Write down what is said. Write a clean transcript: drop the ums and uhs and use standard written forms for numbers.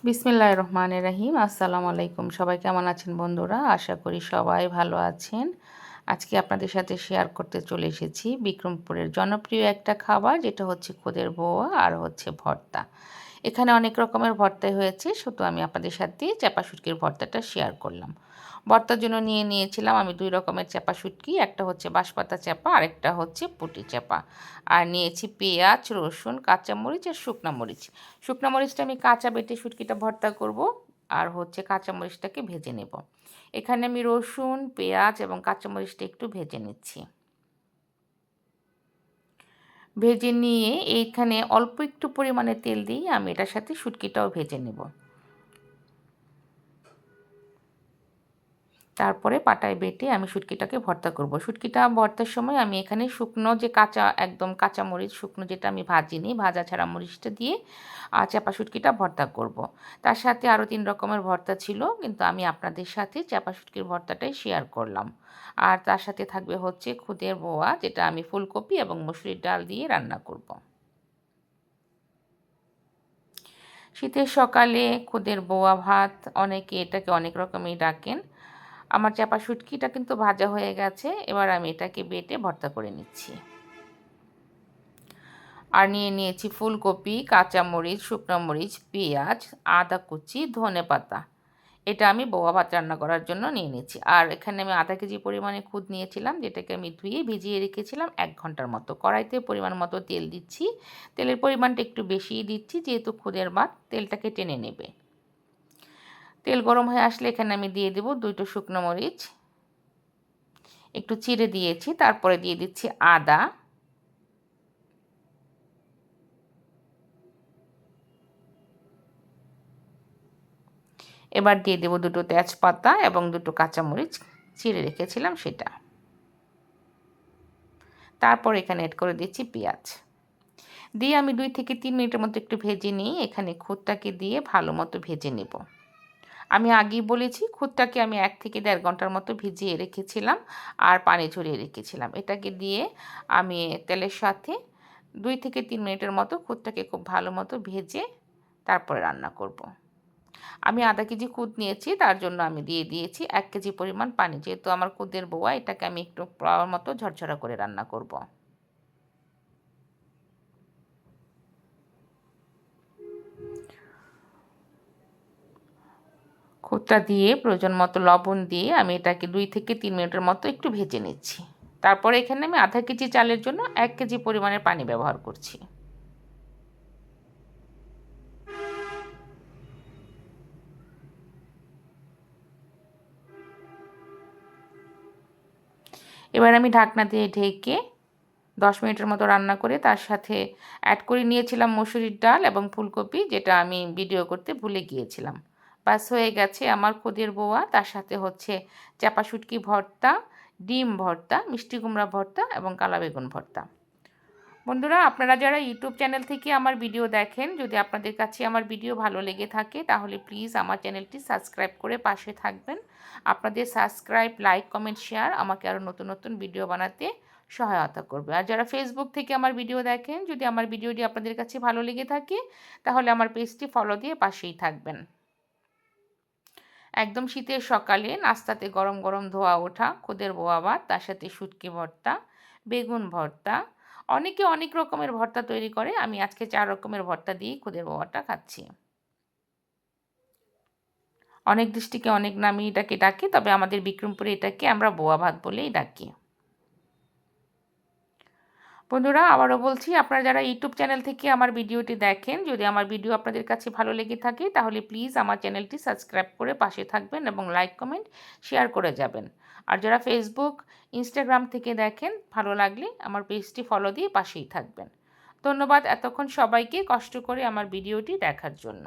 বিসমিল্লাহির রহমানির রহিম। আসসালামু আলাইকুম। সবাই কেমন আছেন বন্ধুরা? আশা করি সবাই ভালো আছেন। আজকে আপনাদের সাথে শেয়ার করতে চলে এসেছি বিক্রমপুরের জনপ্রিয় একটা খাবার, যেটা হচ্ছে খুদের বড়া আর হচ্ছে ভর্তা। এখানে অনেক রকমের ভর্তাই হয়েছে, শুধু আমি আপনাদের সাথে চাপা শুটকির ভর্তাটা শেয়ার করলাম। ভর্তার জন্য নিয়েছিলাম আমি 2 রকমের চাপা শুটকি, একটা হচ্ছে বাঁশপাতা চাপা, আরেকটা হচ্ছে পুঁটি চাপা। আর নিয়েছি পেঁয়াজ, রসুন, কাঁচামরিচ আর শুকনা মরিচ। শুকনা মরিচটা আমি কাঁচা বেটে শুটকিটা ভর্তা করব, আর হচ্ছে কাঁচামরিচটাকে ভেজে নেব। এখানে আমি রসুন, পেঁয়াজ এবং কাঁচামরিচটা একটু ভেজে নিচ্ছি। ভেজে নিয়ে এইখানে অল্প একটু পরিমাণে তেল দিয়ে আমি এটার সাথে শুটকিটাও ভেজে নেব। তারপরে পাটায় বেটে আমি শুটকিটাকে ভর্তা করব। শুটকিটা ভর্তার সময় আমি এখানে শুকনো যে একদম কাঁচা মরিচ শুকনো, যেটা আমি ভাজিনি, ভাজা ছাড়া মরিচটা দিয়ে চাপা শুটকিটা ভর্তা করব। তার সাথে আরও 3 রকমের ভর্তা ছিল, কিন্তু আমি আপনাদের সাথে চাপা শুটকির ভর্তাটাই শেয়ার করলাম। আর তার সাথে থাকবে হচ্ছে খুদের বড়া, যেটা আমি ফুলকপি এবং মসুরির ডাল দিয়ে রান্না করব। শীতের সকালে খুদের বড়া ভাত, অনেকে এটাকে অনেক রকমই ডাকেন। আমার চাপা শুটকিটা কিন্তু ভাজা হয়ে গেছে, এবার আমি এটাকে বেটে ভর্তা করে নিচ্ছি। আর নিয়েছি ফুলকপি, কাঁচামরিচ, শুকনো মরিচ, পেঁয়াজ, আদা কুচি, ধনেপাতা। এটা আমি বড়া ভাত রান্না করার জন্য নিয়ে নিচ্ছি। আর এখানে আমি আধা কেজি পরিমাণে খুদ নিয়েছিলাম, যেটাকে আমি ধুয়ে ভিজিয়ে রেখেছিলাম 1 ঘন্টার মতো। কড়াইতে পরিমাণ মতো তেল দিচ্ছি। তেলের পরিমাণটা একটু বেশিই দিচ্ছি, যেহেতু খুদের ভাত তেলটাকে টেনে নেবে। তেল গরম হয়ে আসলে এখানে আমি দিয়ে দেব 2টো শুকনো মরিচ, একটু চিড়ে দিয়েছি। তারপরে দিয়ে দিচ্ছি আদা, এবার দিয়ে দেব 2টো তেজপাতা এবং 2টো কাঁচামরিচ চিড়ে রেখেছিলাম সেটা। তারপর এখানে অ্যাড করে দিচ্ছি পেঁয়াজ দিয়ে আমি 2 থেকে 3 মিনিটের মতো একটু ভেজে নিই। এখানে খুদটাকে দিয়ে ভালো মতো ভেজে নেব। আমি আগেই বলেছি, খুদটাকে আমি 1 থেকে 1.5 ঘন্টার মতো ভিজিয়ে রেখেছিলাম আর পানি ঝরিয়ে রেখেছিলাম। এটাকে দিয়ে আমি তেলের সাথে 2 থেকে 3 মিনিটের মতো খুদটাকে খুব ভালো মতো ভেজে তারপরে রান্না করব। আমি আধা কেজি খুদ নিয়েছি, তার জন্য আমি দিয়ে দিয়েছি 1 কেজি পরিমাণ পানি। যেহেতু আমার খুদের বড়া, এটাকে আমি একটু পোলাওর মতো ঝরঝরা করে রান্না করব। খুদটা দিয়ে প্রয়োজন মতো লবণ দিয়ে আমি এটাকে 2 থেকে 3 মিনিটের মতো একটু ভেজে নিচ্ছি। তারপরে এখানে আমি আধা কেজি চালের জন্য 1 কেজি পরিমাণের পানি ব্যবহার করছি। এবার আমি ঢাকনা দিয়ে ঢেকে 10 মিনিটের মতো রান্না করে তার সাথে অ্যাড করে নিয়েছিলাম মসুরির ডাল এবং ফুলকপি, যেটা আমি ভিডিও করতে ভুলে গিয়েছিলাম। বাস হয়ে গেছে আমার খুদের বড়া। তার সাথে হচ্ছে চাপা শুটকি ভর্তা, ডিম ভর্তা, মিষ্টি কুমড়া ভর্তা এবং কালা বেগুন ভর্তা। বন্ধুরা, আপনারা যারা ইউটিউব চ্যানেল থেকে আমার ভিডিও দেখেন, যদি আপনাদের কাছে আমার ভিডিও ভালো লেগে থাকে, তাহলে প্লিজ আমার চ্যানেলটি সাবস্ক্রাইব করে পাশে থাকবেন। আপনাদের সাবস্ক্রাইব, লাইক, কমেন্ট, শেয়ার আমাকে আরও নতুন নতুন ভিডিও বানাতে সহায়তা করবে। আর যারা ফেসবুক থেকে আমার ভিডিও দেখেন, যদি আমার ভিডিওটি আপনাদের কাছে ভালো লেগে থাকে, তাহলে আমার পেজটি ফলো দিয়ে পাশেই থাকবেন। একদম শীতের সকালে নাস্তাতে গরম গরম ধোয়া ওঠা খুদের বড়া ভাত, তার সাথে শুটকি ভর্তা, বেগুন ভর্তা। অনেকে অনেক রকমের ভর্তা তৈরি করে, আমি আজকে 4 রকমের ভর্তা দিয়েই খুদের বড়াটা খাচ্ছি। অনেক ডিস্ট্রিক্টে অনেক নামে এটাকে ডাকে, তবে আমাদের বিক্রমপুরে এটাকে আমরা বড়া ভাত বলেই ডাকি। বন্ধুরা, আবারও বলছি, আপনারা যারা ইউটিউব চ্যানেল থেকে আমার ভিডিওটি দেখেন, যদি আমার ভিডিও আপনাদের কাছে ভালো লেগে থাকে, তাহলে প্লিজ আমার চ্যানেলটি সাবস্ক্রাইব করে পাশে থাকবেন এবং লাইক, কমেন্ট, শেয়ার করে যাবেন। আর যারা ফেসবুক, ইনস্টাগ্রাম থেকে দেখেন, ভালো লাগলে আমার পেজটি ফলো দিয়ে পাশেই থাকবেন। ধন্যবাদ এতক্ষণ সবাইকে কষ্ট করে আমার ভিডিওটি দেখার জন্য।